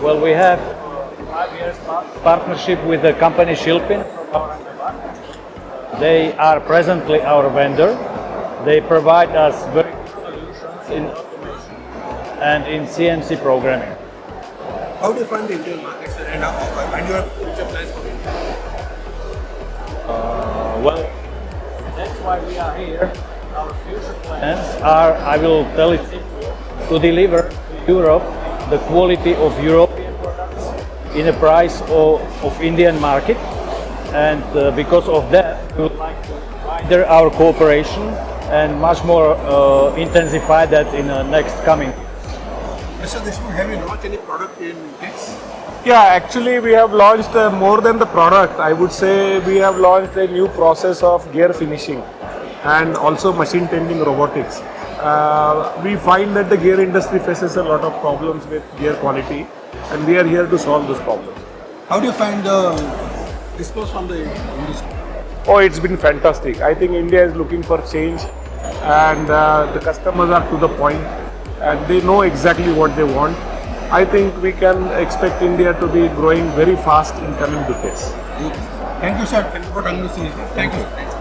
Well, we have 5 years partnership with the company Shilpin. They are presently our vendor. They provide us very good solutions in automation and in CNC programming. How do you find the Indian market, sir, and your future plans for India? Well, that's why we are here. Our future plans are, I will tell it simply, to deliver to Europe the quality of European products in a price of Indian market. And because of that, we would like to widen our cooperation and much more intensify that in the next coming years. Mr. Deshmukh, have you launched any product in this? Yeah, actually we have launched more than the product. I would say we have launched a new process of gear finishing and also machine tending robotics. We find that the gear industry faces a lot of problems with gear quality, and we are here to solve those problems. How do you find the response from the industry? Oh, it's been fantastic. I think India is looking for change, and the customers are to the point and they know exactly what they want. I think we can expect India to be growing very fast in coming decades. Thank you, sir. Thank you for talking to me. Thank you.